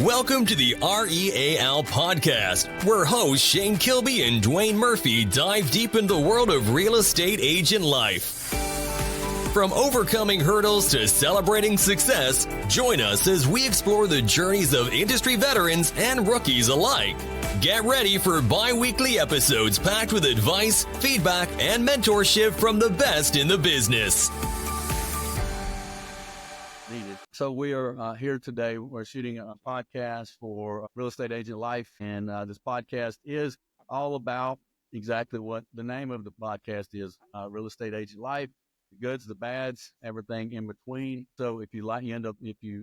Welcome to the R.E.A.L Podcast, where hosts Shane Kilby and Duane Murphy dive deep into the world of real estate agent life. From overcoming hurdles to celebrating success, join us as we explore the journeys of industry veterans and rookies alike. Get ready for bi-weekly episodes packed with advice, feedback, and mentorship from the best in the business. So we are here today. We're shooting a podcast for Real Estate Agent Life, and this podcast is all about exactly what the name of the podcast is: Real Estate Agent Life, the goods, the bads, everything in between. So if you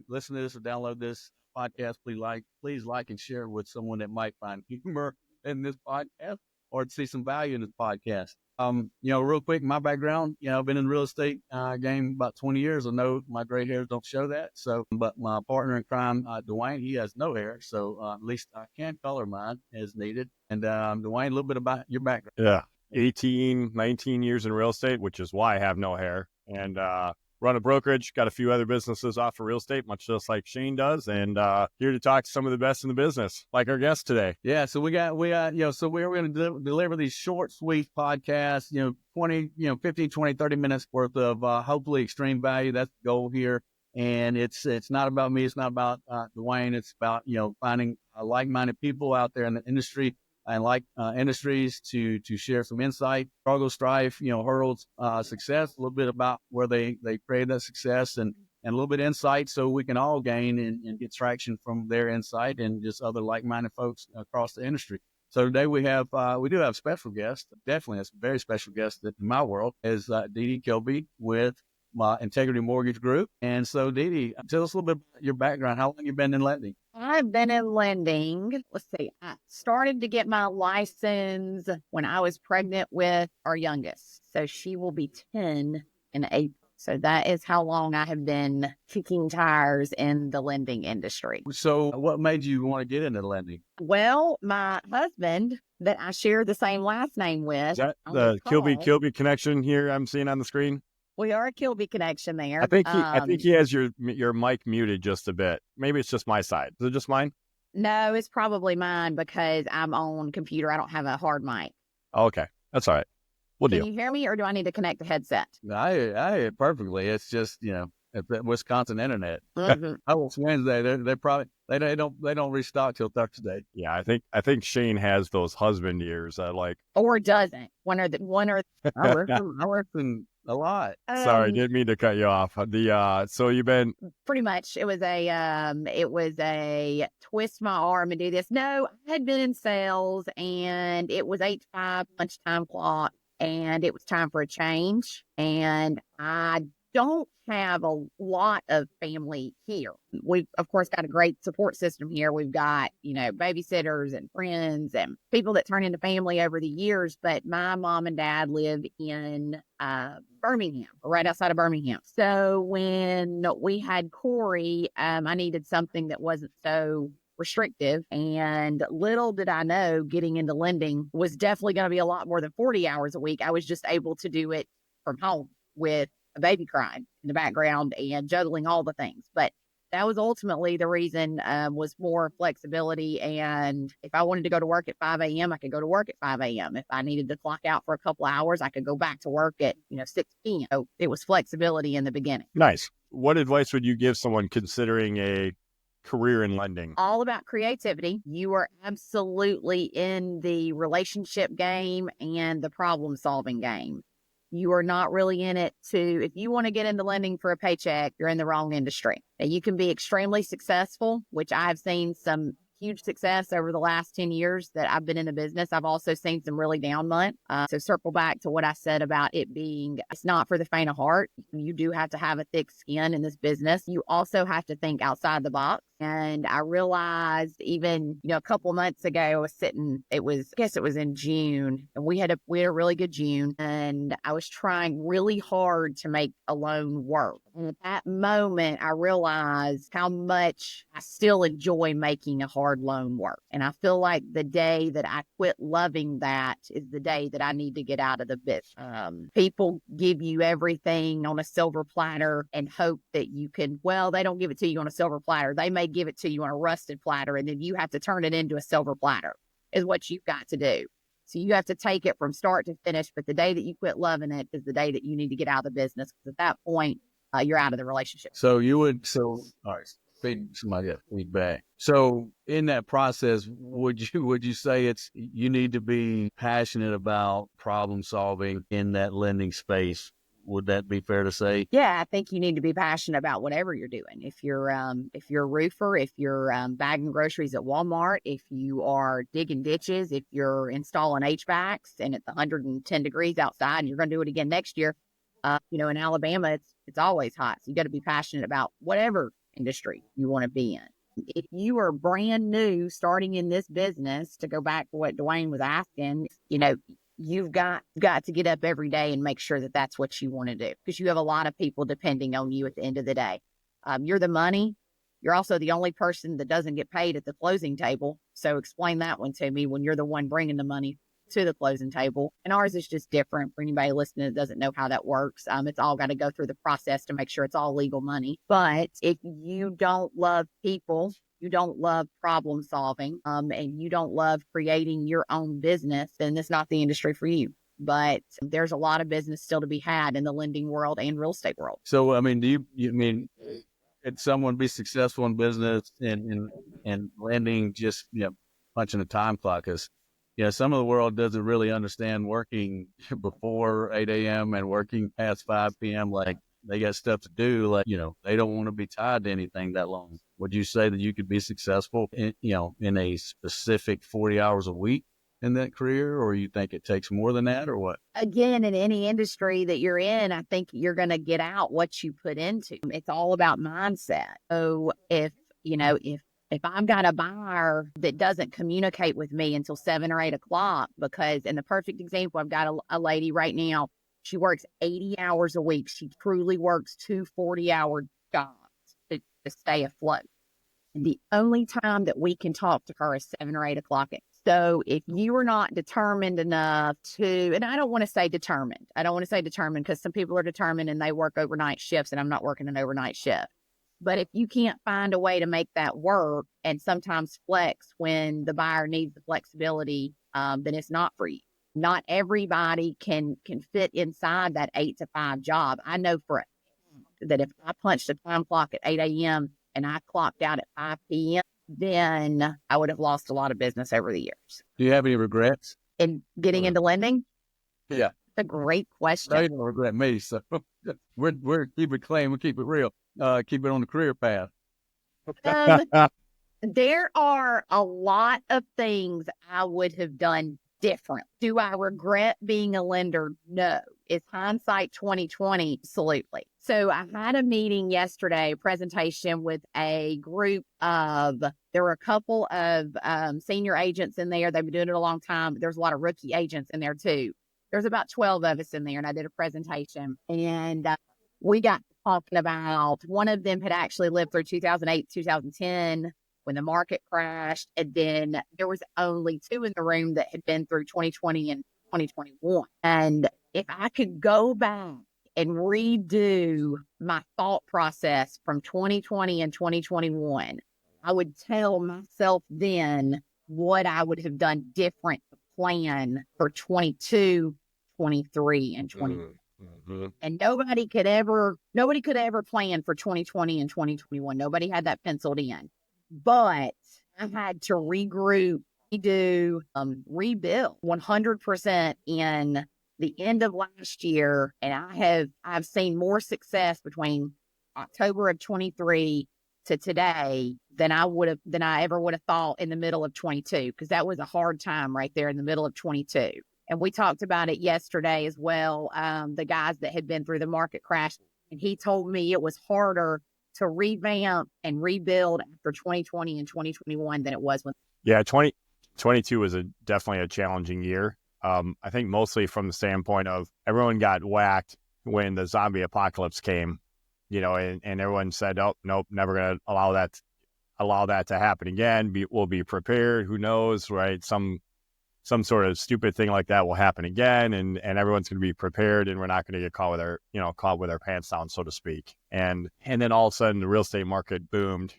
listen to this or download this podcast, please like and share with someone that might find humor in this podcast or see some value in this podcast. Real quick, my background, I've been in the real estate game about 20 years. I know my gray hairs don't show that. But my partner in crime, Duane, he has no hair. So at least I can color mine as needed. And Duane, a little bit about your background. Yeah. 18, 19 years in real estate, which is why I have no hair, and run a brokerage, got a few other businesses off of real estate, much just like Shane does, and here to talk to some of the best in the business, like our guest today. Yeah, so we got, so we're going to deliver these short, sweet podcasts, 15, 20, 30 minutes worth of hopefully extreme value. That's the goal here. And it's not about me. It's not about Duane. It's about, finding like-minded people out there in the industry and industries to share some insight, struggle, strife, hurdles, success, a little bit about where they created that success and a little bit of insight so we can all gain and get traction from their insight and just other like-minded folks across the industry. So today we do have a special guest, definitely a very special guest in my world, is Dee Dee Kilby with my Integrity Mortgage Group. And so Dee Dee, tell us a little bit about your background. How long have you been in lending? I've been in lending. I started to get my license when I was pregnant with our youngest. So she will be 10 in April. So that is how long I have been kicking tires in the lending industry. So what made you want to get into lending? Well, my husband that I share the same last name with. Is that the Kilby connection here I'm seeing on the screen? We are a Kilby connection there. I think he has your mic muted just a bit. Maybe it's just my side. Is it just mine? No, it's probably mine because I'm on computer. I don't have a hard mic. Okay, that's all right. Can you hear me, or do I need to connect the headset? I hear it perfectly. It's just Wisconsin internet. Mm-hmm. Oh, it's Wednesday. They don't restock till Thursday. Yeah, I think Shane has those husband ears. Or doesn't. One or I work in a lot. Sorry, didn't mean to cut you off. So you've been pretty much. It was a twist my arm and do this. No, I had been in sales, and it was 8 to 5 lunchtime clock, and it was time for a change. And I don't have a lot of family here. We've, of course, got a great support system here. We've got, babysitters and friends and people that turn into family over the years. But my mom and dad live in Birmingham, right outside of Birmingham. So when we had Corey, I needed something that wasn't so restrictive. And little did I know, getting into lending was definitely going to be a lot more than 40 hours a week. I was just able to do it from home with a baby crying in the background and juggling all the things. But that was ultimately the reason, was more flexibility. And if I wanted to go to work at 5 a.m., I could go to work at 5 a.m. If I needed to clock out for a couple hours, I could go back to work at 6 p.m. So it was flexibility in the beginning. Nice. What advice would you give someone considering a career in lending? All about creativity. You are absolutely in the relationship game and the problem solving game. You are not really in it if you want to get into lending for a paycheck, you're in the wrong industry. Now, you can be extremely successful, which I've seen some huge success over the last 10 years that I've been in the business. I've also seen some really down months. So circle back to what I said about it being, it's not for the faint of heart. You do have to have a thick skin in this business. You also have to think outside the box. And I realized even, a couple months ago, I was it was in June, and we had a really good June, and I was trying really hard to make a loan work. And at that moment, I realized how much I still enjoy making a hard loan work. And I feel like the day that I quit loving that is the day that I need to get out of the business. People give you everything on a silver platter and hope that you can, they don't give it to you on a silver platter. They make they give it to you on a rusted platter, and then you have to turn it into a silver platter is what you've got to do. So you have to take it from start to finish. But the day that you quit loving it is the day that you need to get out of the business. Because at that point, you're out of the relationship. So all right, somebody got feedback. So in that process, would you say you need to be passionate about problem solving in that lending space? Would that be fair to say? Yeah, I think you need to be passionate about whatever you're doing. If you're a roofer, if you're bagging groceries at Walmart, if you are digging ditches, if you're installing HVACs and it's 110 degrees outside and you're going to do it again next year, in Alabama, it's always hot. So you got to be passionate about whatever industry you want to be in. If you are brand new starting in this business, to go back to what Duane was asking, you've got to get up every day and make sure that that's what you want to do, because you have a lot of people depending on you at the end of the day. You're the money. You're also the only person that doesn't get paid at the closing table. So explain that one to me when you're the one bringing the money to the closing table. And ours is just different for anybody listening that doesn't know how that works. It's all got to go through the process to make sure it's all legal money. But if you don't love people, you don't love problem solving, and you don't love creating your own business, then it's not the industry for you. But there's a lot of business still to be had in the lending world and real estate world. So, I mean, could someone be successful in business and lending just, punching a time clock? Because, some of the world doesn't really understand working before 8 a.m. and working past 5 p.m. Like, they got stuff to do. Like, they don't want to be tied to anything that long. Would you say that you could be successful in a specific 40 hours a week in that career, or you think it takes more than that, or what? Again, in any industry that you're in, I think you're going to get out what you put into. It's all about mindset. So if I've got a buyer that doesn't communicate with me until 7 or 8 o'clock, because in the perfect example, I've got a lady right now, she works 80 hours a week. She truly works 2 40-hour jobs to stay afloat. And the only time that we can talk to her is 7 or 8 o'clock. So if you are not determined enough to, and I don't want to say determined because some people are determined and they work overnight shifts, and I'm not working an overnight shift. But if you can't find a way to make that work and sometimes flex when the buyer needs the flexibility, then it's not for you. Not everybody can fit inside that 8 to 5 job. I know for a fact that if I punched a time clock at 8 a.m. and I clocked out at 5 p.m., then I would have lost a lot of business over the years. Do you have any regrets In getting into lending? Yeah. That's a great question. No, you don't regret me. So we're keep it clean. We keep it real. Keep it on the career path. There are a lot of things I would have done different. Do I regret being a lender? No. Is hindsight 2020? Absolutely. So I had a meeting yesterday, presentation with a group of, there were a couple of senior agents in there. They've been doing it a long time. There's a lot of rookie agents in there too. There's about 12 of us in there, and I did a presentation, and we got talking about, one of them had actually lived through 2008, 2010 when the market crashed. And then there was only 2 in the room that had been through 2020 and 2021. And if I could go back and redo my thought process from 2020 and 2021, I would tell myself then what I would have done different to plan for 22, 23, and 24. Mm-hmm. And nobody could ever plan for 2020 and 2021. Nobody had that penciled in. But I had to regroup, rebuild 100% in the end of last year. And I've seen more success between October of 23 to today than I ever would have thought in the middle of 22, because that was a hard time right there in the middle of 22. And we talked about it yesterday as well. The guys that had been through the market crash, and he told me it was harder to revamp and rebuild after 2020 and 2021 than it was when. Yeah, 2022 was definitely a challenging year. I think mostly from the standpoint of everyone got whacked when the zombie apocalypse came, and everyone said, "Oh, nope, never going to allow that to happen again. We'll be prepared. Who knows, right? Some sort of stupid thing like that will happen again, and everyone's going to be prepared, and we're not going to get caught with our pants down, so to speak." And then all of a sudden, the real estate market boomed,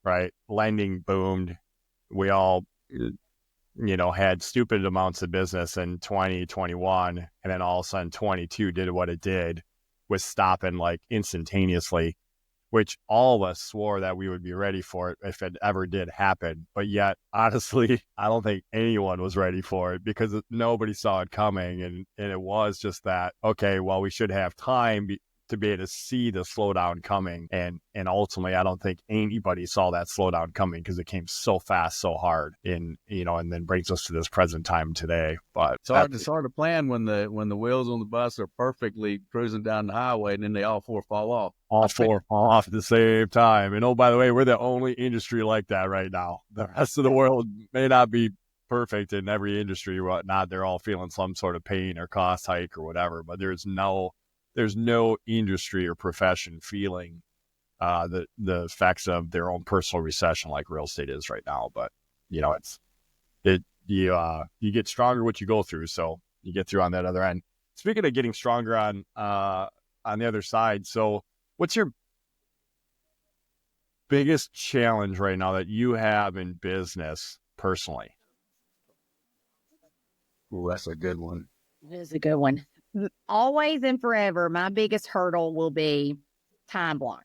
right? Lending boomed. We all, had stupid amounts of business in 2021, and then all of a sudden 22 did what it did, was stopping like instantaneously, which all of us swore that we would be ready for it if it ever did happen. But yet, honestly, I don't think anyone was ready for it because nobody saw it coming. And it was just that, okay, well, we should have time to be able to see the slowdown coming. And ultimately, I don't think anybody saw that slowdown coming because it came so fast, so hard, and then brings us to this present time today. But it's hard to plan when the wheels on the bus are perfectly cruising down the highway and then they all four fall off. All four fall off at the same time. And oh, by the way, we're the only industry like that right now. The rest of the world may not be perfect in every industry or whatnot. They're all feeling some sort of pain or cost hike or whatever, but there's no industry or profession feeling the effects of their own personal recession like real estate is right now. But you get stronger what you go through, so you get through on that other end. Speaking of getting stronger on the other side, so what's your biggest challenge right now that you have in business personally? Ooh, that's a good one. It is a good one. Always and forever, my biggest hurdle will be time block.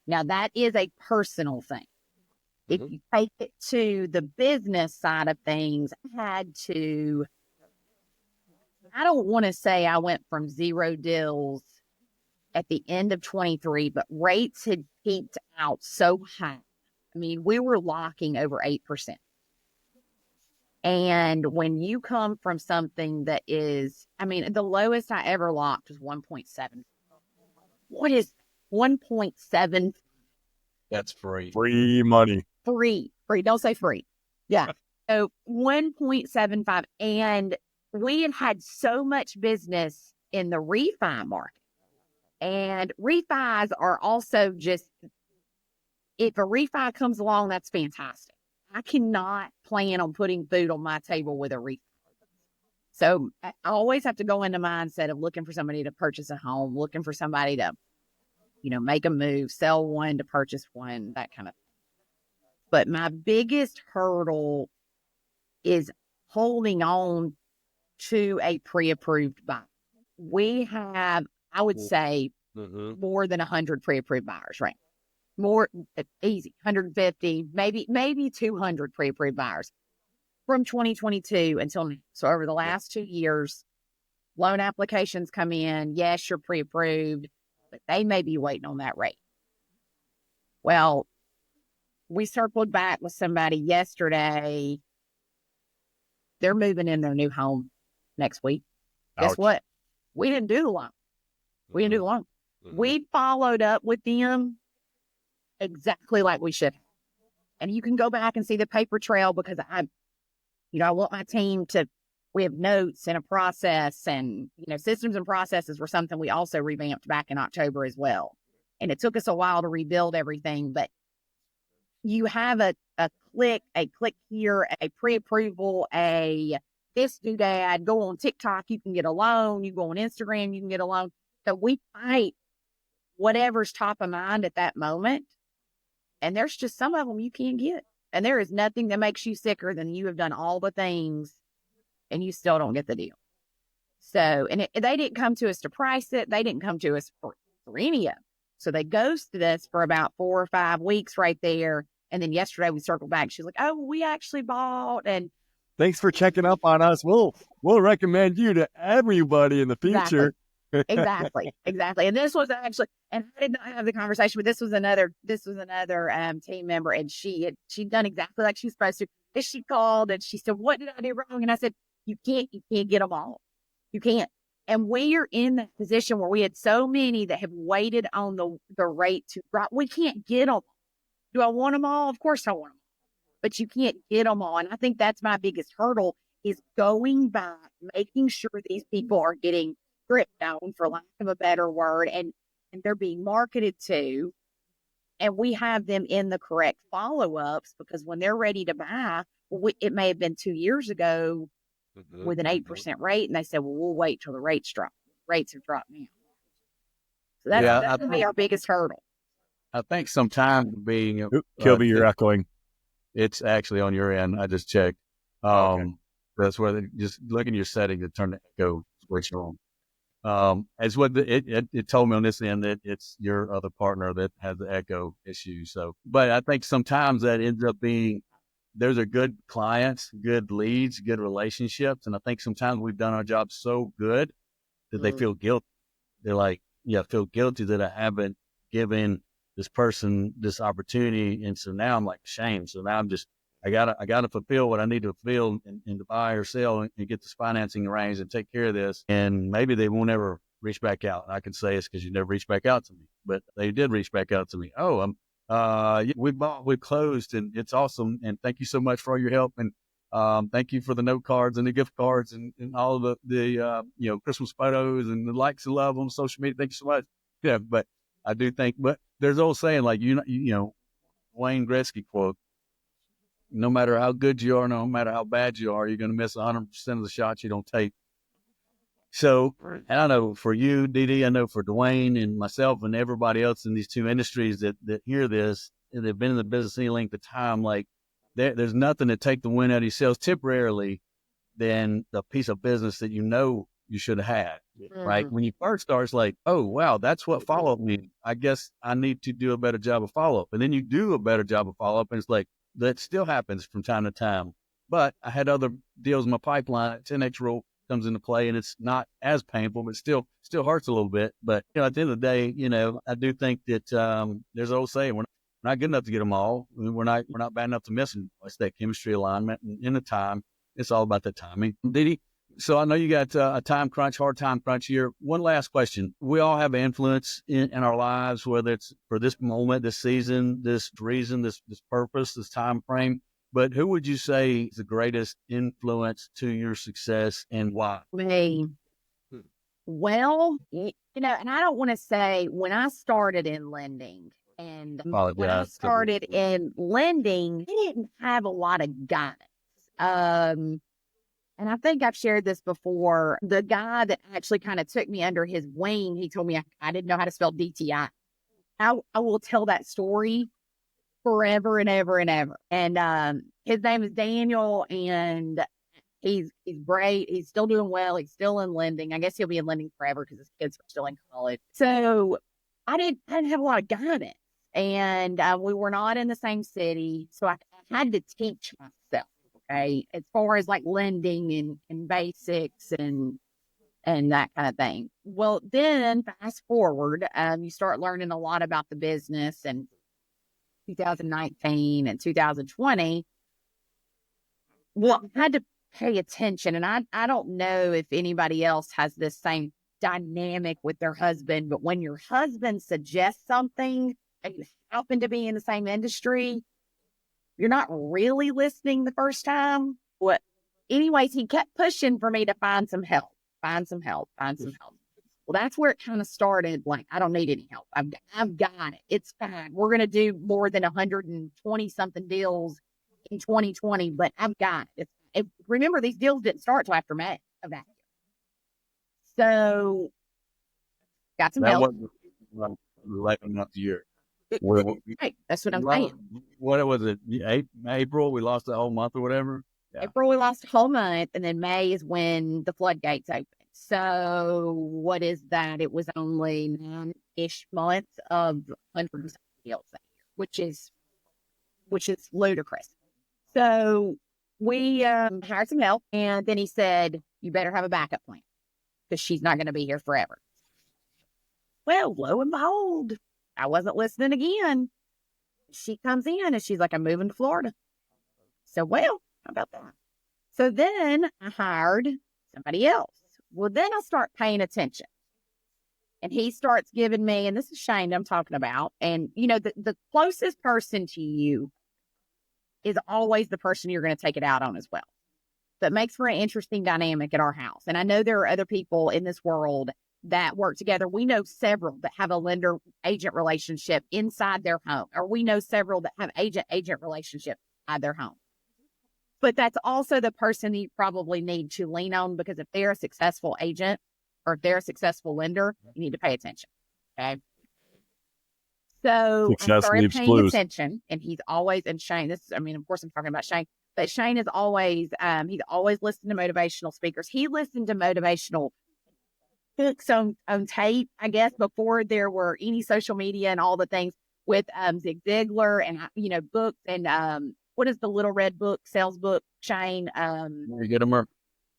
Now, that is a personal thing. If you take it to the business side of things, I don't want to say I went from 0 deals at the end of 23, but rates had peaked out so high. I mean, we were locking over 8%. And when you come from something that is, the lowest I ever locked was 1.7. What is 1.7? That's free. Free money. Free. Don't say free. Yeah. So 1.75. And we had so much business in the refi market. And refis are also just, if a refi comes along, that's fantastic. I cannot plan on putting food on my table with a refi. So I always have to go into mindset of looking for somebody to purchase a home, looking for somebody to, make a move, sell one to purchase one, that kind of thing. But my biggest hurdle is holding on to a pre-approved buyer. We have, I would say, more than 100 pre-approved buyers, right? More easy, 150, maybe 200 pre-approved buyers from 2022 until now. So over the last 2 years, loan applications come in. Yes, you're pre-approved, but they may be waiting on that rate. Well, we circled back with somebody yesterday. They're moving in their new home next week. Ouch. Guess what? We didn't do the loan. We followed up with them exactly like we should have. And you can go back and see the paper trail because I want my team we have notes and a process and, systems and processes were something we also revamped back in October as well. And it took us a while to rebuild everything, but you have a click here, a pre-approval, this doodad, go on TikTok, you can get a loan, you go on Instagram, you can get a loan. So we fight whatever's top of mind at that moment. And there's just some of them you can't get. And there is nothing that makes you sicker than you have done all the things and you still don't get the deal. So, and they didn't come to us to price it. They didn't come to us for any of it. So they ghosted us for about 4 or 5 weeks right there. And then yesterday we circled back. She's like, oh, we actually bought. And thanks for checking up on us. We'll recommend you to everybody in the future. Exactly. And this was actually, and I did not have the conversation, but this was another team member, and she'd done exactly like she was supposed to. And she called and she said, what did I do wrong? And I said, you can't get them all. You can't. And we are in that position where we had so many that have waited on the rate to drop. We can't get them. Do I want them all? Of course I want them. But you can't get them all. And I think that's my biggest hurdle is going back, making sure these people are getting gripped on, for lack of a better word, and they're being marketed to, and we have them in the correct follow-ups, because when they're ready to buy, it may have been 2 years ago with an 8% rate, and they said, well, we'll wait till the rates drop. Rates have dropped now. So that's going to be our biggest hurdle. I think sometimes being Kilby, you're echoing. it's actually on your end. I just checked. Okay. That's where just look in your setting to turn the echo switch on. As what it told me on this end that it's your other partner that has the echo issue. So, but I think sometimes that ends up being those are good clients, good leads, good relationships, and I think sometimes we've done our job so good that they feel guilty. They're like, yeah, I feel guilty that I haven't given this person this opportunity, and so now I'm like ashamed. So now I gotta fulfill what I need to fulfill and to buy or sell and get this financing arranged and take care of this. And maybe they won't ever reach back out. And I can say it's because you never reached back out to me, but they did reach back out to me. Oh, yeah, we closed, and it's awesome. And thank you so much for all your help. And thank you for the note cards and the gift cards and all of the Christmas photos and the likes and love on social media. Thank you so much. Yeah, but I do think, but there's old saying like Wayne Gretzky quote: "No matter how good you are, no matter how bad you are, you're going to miss 100% of the shots you don't take." So, and I know for you, Dee Dee, I know for Duane and myself and everybody else in these two industries that hear this and they've been in the business any length of time, like there's nothing to take the wind out of your sails temporarily than the piece of business that you should have had, right? When you first start, it's like, oh, wow, that's what follow-up means. I guess I need to do a better job of follow-up. And then you do a better job of follow-up, and it's like, that still happens from time to time. But I had other deals in my pipeline. 10X rule comes into play, and it's not as painful, but still hurts a little bit. But, at the end of the day, I do think that there's an old saying, we're not good enough to get them all. I mean, we're not bad enough to miss them. It's that chemistry alignment and in the time. It's all about the timing. Dee Dee, so I know you got a hard time crunch here. One last question. We all have influence in our lives, whether it's for this moment, this season, this reason, this purpose, this time frame. But who would you say is the greatest influence to your success and why? Me. Well, and I don't want to say when I started in lending and when I started in lending, I didn't have a lot of guidance. And I think I've shared this before. The guy that actually kind of took me under his wing, he told me I didn't know how to spell DTI. I will tell that story forever and ever and ever. And his name is Daniel, and he's great. He's still doing well. He's still in lending. I guess he'll be in lending forever because his kids are still in college. So I didn't have a lot of guidance, and we were not in the same city. So I had to teach myself. Okay, as far as like lending and basics and that kind of thing. Well, then fast forward, you start learning a lot about the business, and 2019 and 2020. Well, I had to pay attention, and I don't know if anybody else has this same dynamic with their husband, but when your husband suggests something and you happen to be in the same industry, you're not really listening the first time. But anyways, he kept pushing for me to find some help. Well, that's where it kind of started. Like, I don't need any help. I've got it. It's fine. We're going to do more than 120 something deals in 2020, but I've got it. Remember, these deals didn't start till after May of that year. So got some help. That wasn't like enough year. Right. That's what I'm saying. What was it? April, we lost the whole month or whatever. Yeah. April, we lost a whole month, and then May is when the floodgates opened. So what is that? It was only 9-ish months of 100 deals that year, which is ludicrous. So we hired some help, and then he said, "You better have a backup plan because she's not going to be here forever." Well, lo and behold, I wasn't listening again. She comes in and she's like, "I'm moving to Florida." So, well, how about that? So then I hired somebody else. Well, then I start paying attention. And he starts giving me, and this is Shane I'm talking about. And, the closest person to you is always the person you're going to take it out on as well. That makes for an interesting dynamic at our house. And I know there are other people in this world that work together. We know several that have a lender-agent relationship inside their home, or we know several that have agent-agent relationship inside their home. But that's also the person you probably need to lean on, because if they're a successful agent or if they're a successful lender, you need to pay attention. Okay. So I Success started leaves paying clues. attention, and he's always, and Shane, of course I'm talking about Shane, but Shane is always, he's always listened to motivational speakers. He listened to motivational books on tape, I guess, before there were any social media and all the things with Zig Ziglar and, books and what is the little red book, sales book, Shane? You get them.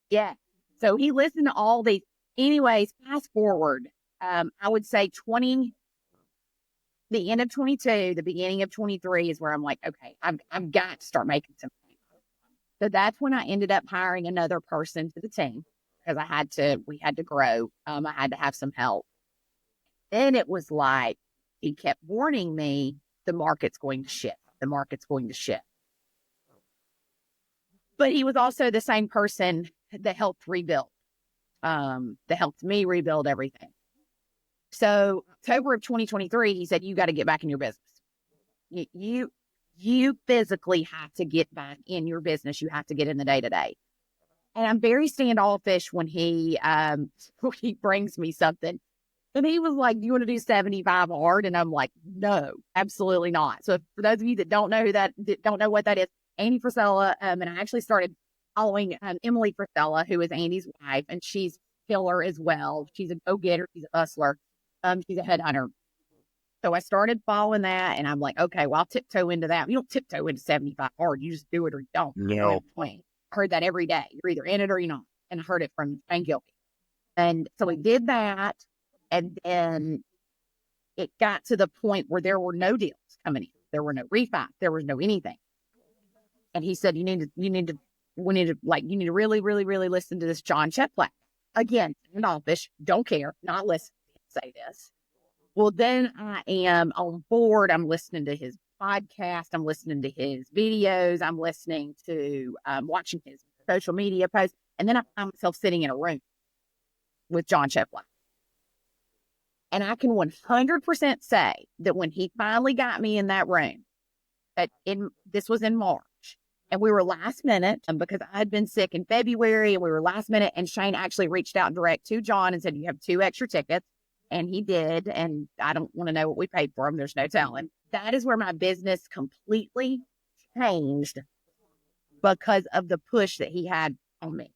Yeah. So he listened to all these. Anyways, fast forward, I would say the end of 22, the beginning of 23 is where I'm like, okay, I've got to start making some money. So that's when I ended up hiring another person to the team because we had to grow. I had to have some help. Then it was like, he kept warning me, the market's going to shift. The market's going to shift. But he was also the same person that helped rebuild, that helped me rebuild everything. So October of 2023, he said, you got to get back in your business. You physically have to get back in your business. You have to get in the day-to-day. And I'm very standoffish when he brings me something. And he was like, do you want to do 75 hard? And I'm like, no, absolutely not. So for those of you that don't know what that is, Andy Frisella, and I actually started following Emily Frisella, who is Andy's wife, and she's killer as well. She's a go-getter. She's a hustler. She's a headhunter. So I started following that, and I'm like, okay, well, I'll tiptoe into that. You don't tiptoe into 75 hard. You just do it or you don't. No. I heard that every day. You're either in it or you're not. And I heard it from Duane Kilby. And so we did that, and then it got to the point where there were no deals coming in. There were no refis. There was no anything. And he said, you need to really, really, really listen to this John Cheplack. Again, standoffish, don't care, not listen, say this. Well, then I am on board. I'm listening to his podcast. I'm listening to his videos. I'm listening to, watching his social media posts. And then I find myself sitting in a room with John Cheplack. And I can 100% say that when he finally got me in that room, this was in March, and we were last minute because I had been sick in February, and we were last minute. And Shane actually reached out direct to John and said, you have 2 extra tickets. And he did. And I don't want to know what we paid for them. There's no telling. That is where my business completely changed because of the push that he had on me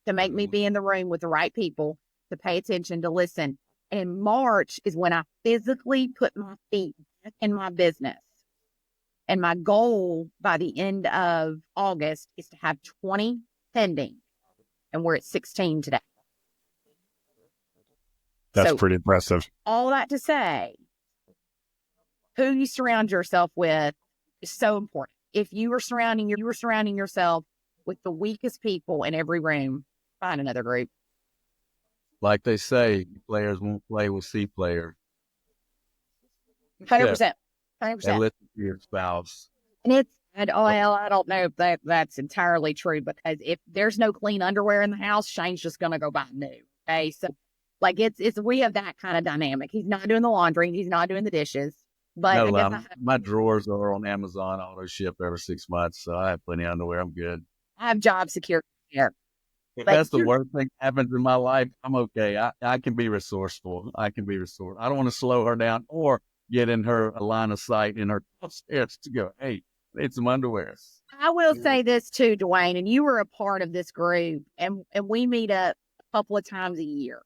to make me be in the room with the right people, to pay attention, to listen. And in March is when I physically put my feet back in my business. And my goal by the end of August is to have 20 pending. And we're at 16 today. That's So, pretty impressive. all that to say, who you surround yourself with is so important. If you were surrounding yourself with the weakest people in every room, find another group. Like they say, players won't play with C players. 100%. And 100%. listen to your spouse. And I don't know if that's entirely true, because if there's no clean underwear in the house, Shane's just going to go buy new. Okay. So like we have that kind of dynamic. He's not doing the laundry. He's not doing the dishes. But No, my drawers are on Amazon auto ship every 6 months, so I have plenty of underwear. I'm good. I have job security here. If that's the worst thing that happens in my life, I'm okay. I can be resourceful. I don't want to slow her down or get in her line of sight in her upstairs to go, hey, need some underwear. I will say this too, Duane, and you were a part of this group, and we meet up a couple of times a year.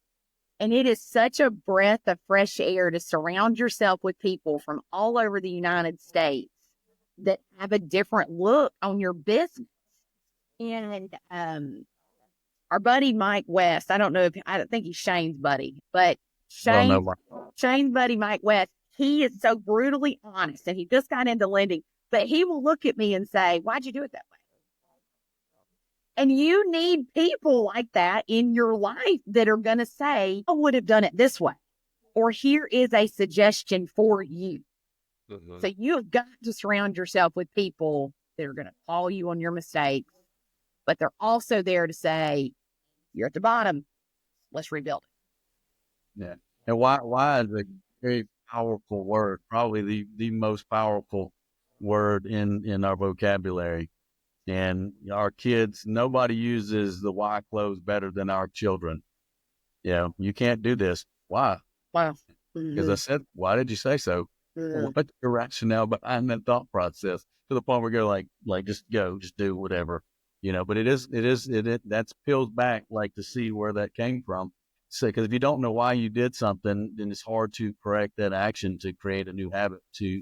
And it is such a breath of fresh air to surround yourself with people from all over the United States that have a different look on your business. And our buddy Mike West, I don't think he's Shane's buddy, but Shane's buddy Mike West, he is so brutally honest, and he just got into lending, but he will look at me and say, why'd you do it that way? And you need people like that in your life that are going to say, I would have done it this way, or here is a suggestion for you. Mm-hmm. So you have got to surround yourself with people that are going to call you on your mistakes, but they're also there to say, you're at the bottom, let's rebuild it. Yeah. And why is a very powerful word, probably the most powerful word in our vocabulary. And our kids, nobody uses the why clothes better than our children. Yeah, you can't do this. Why? Wow. Because I said, why did you say so? What's the rationale behind that thought process to the point where you go just go, just do whatever, but that's peels back like to see where that came from. So, because if you don't know why you did something, then it's hard to correct that action to create a new habit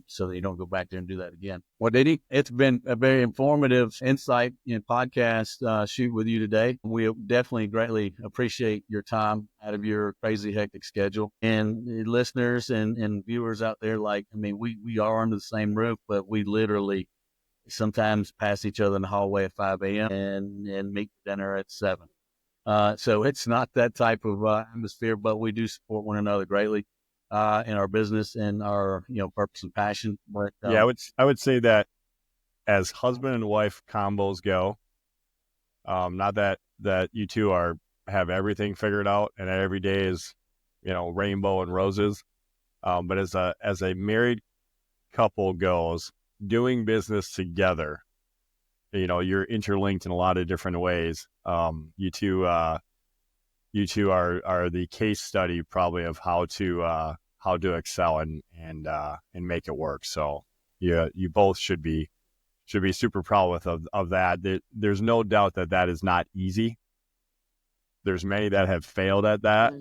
so that you don't go back there and do that again. Well, Dee Dee, it's been a very informative insight in podcast shoot with you today. We definitely greatly appreciate your time out of your crazy hectic schedule. And listeners and viewers out there, we are under the same roof, but we literally sometimes pass each other in the hallway at 5 a.m. and meet for dinner at 7. So it's not that type of atmosphere, but we do support one another greatly in our business and our purpose and passion. But yeah, I would say that as husband and wife combos go, not that you two have everything figured out and every day is rainbow and roses, but as a married couple goes, doing business together, you're interlinked in a lot of different ways. You two are the case study probably of how to excel and make it work. So you both should be super proud of that. There's no doubt that is not easy. There's many that have failed at that,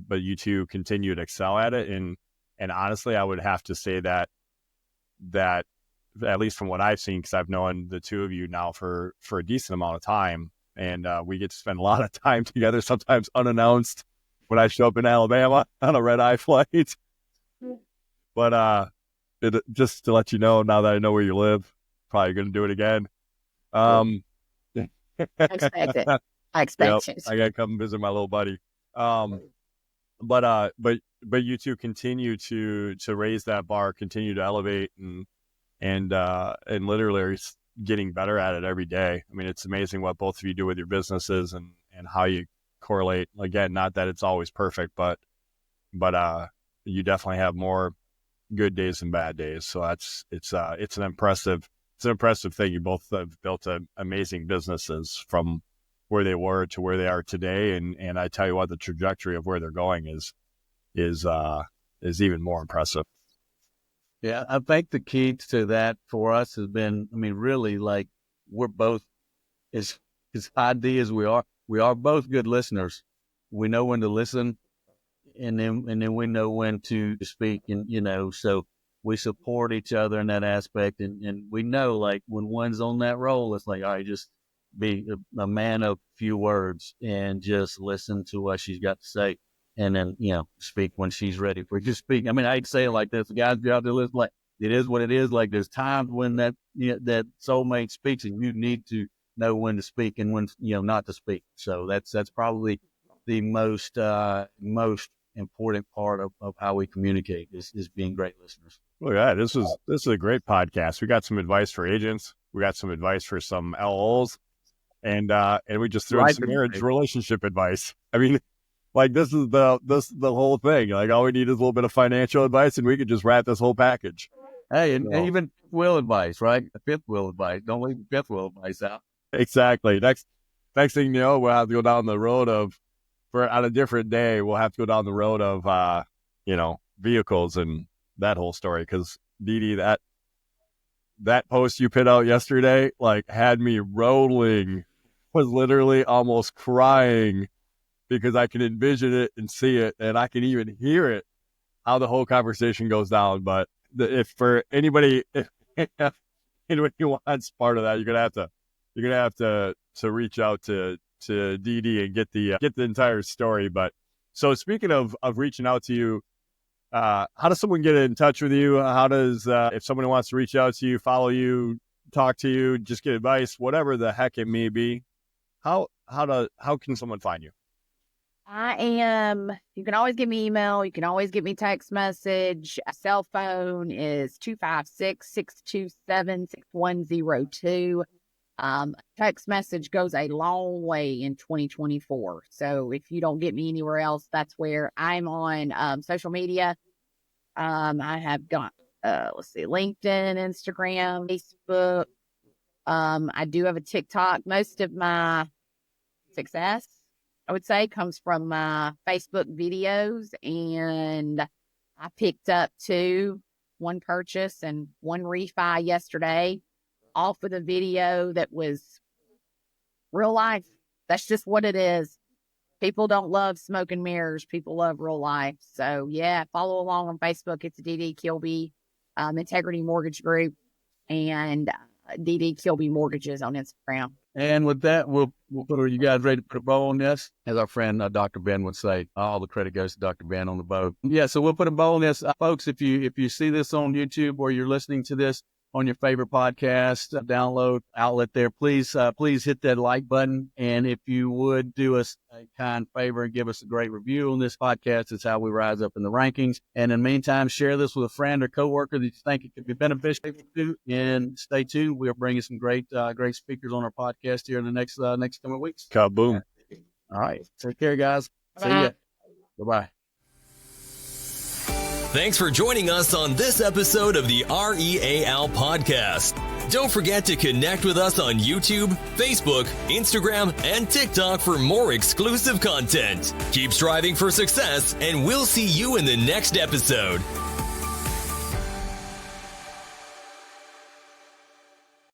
but you two continue to excel at it. And honestly, I would have to say that at least from what I've seen, because I've known the two of you now for a decent amount of time, and we get to spend a lot of time together, sometimes unannounced when I show up in Alabama on a red-eye flight. But just to let you know, now that I know where you live, probably going to do it again. I expect it. I expect it. I got to come visit my little buddy. But you two continue to raise that bar, continue to elevate, and literally are getting better at it every day. I mean, it's amazing what both of you do with your businesses and how you correlate. Again, not that it's always perfect, but you definitely have more good days than bad days. So it's an impressive thing. You both have built amazing businesses from where they were to where they are today. And I tell you what, the trajectory of where they're going is even more impressive. Yeah, I think the key to that for us has been, really, we're both, as ID as we are both good listeners. We know when to listen, and then we know when to speak, and so we support each other in that aspect, and we know when one's on that roll, it's all right, just be a man of few words and just listen to what she's got to say. And then, speak when she's ready for you to speak. I hate to say it like this. The guys be out there listening, it is what it is. There's times when that soulmate speaks and you need to know when to speak and when, not to speak. So that's probably the most important part of how we communicate is being great listeners. Well, yeah, this is a great podcast. We got some advice for agents. We got some advice for some LOs, and we just threw in some marriage relationship advice. This is the whole thing. All we need is a little bit of financial advice, and we could just wrap this whole package. Hey, and even will advice, right? The fifth will advice. Don't leave the fifth will advice out. Exactly. Next thing you know, we'll have to go down the road on a different day. We'll have to go down the road of vehicles and that whole story. Because Dee Dee, that post you put out yesterday, had me rolling. Was literally almost crying. Because I can envision it and see it, and I can even hear it, how the whole conversation goes down. But if for anybody wants part of that, you're gonna have to reach out to Dee Dee and get the entire story. But so speaking of reaching out to you, how does someone get in touch with you? How does if someone wants to reach out to you, follow you, talk to you, just get advice, whatever the heck it may be, how can someone find you? You can always give me email. You can always give me text message. A cell phone is 256-627-6102. Text message goes a long way in 2024. So if you don't get me anywhere else, that's where I'm on social media. I have got, LinkedIn, Instagram, Facebook. I do have a TikTok. Most of my success, I would say, comes from my Facebook videos, and I picked up 2 one purchase and one refi yesterday off of the video that was real life. That's just what it is. People don't love smoke and mirrors. People love real life. So, yeah, follow along on Facebook. It's Dee Dee Kilby, Integrity Mortgage Group, and Dee Dee Kilby Mortgages on Instagram. And with that, we'll put you guys ready to put a bow on this. As our friend Dr. Ben would say, all the credit goes to Dr. Ben on the bow. Yeah, so we'll put a bow on this. Folks, if you see this on YouTube or you're listening to this on your favorite podcast download outlet there, please hit that like button. And if you would do us a kind favor and give us a great review on this podcast, it's how we rise up in the rankings. And in the meantime, share this with a friend or coworker that you think it could be beneficial to. And stay tuned. We're bringing some great speakers on our podcast here in the next coming weeks. Kaboom. All right. Take care, guys. See ya. Bye-bye. Thanks for joining us on this episode of the R.E.A.L Podcast. Don't forget to connect with us on YouTube, Facebook, Instagram, and TikTok for more exclusive content. Keep striving for success, and we'll see you in the next episode.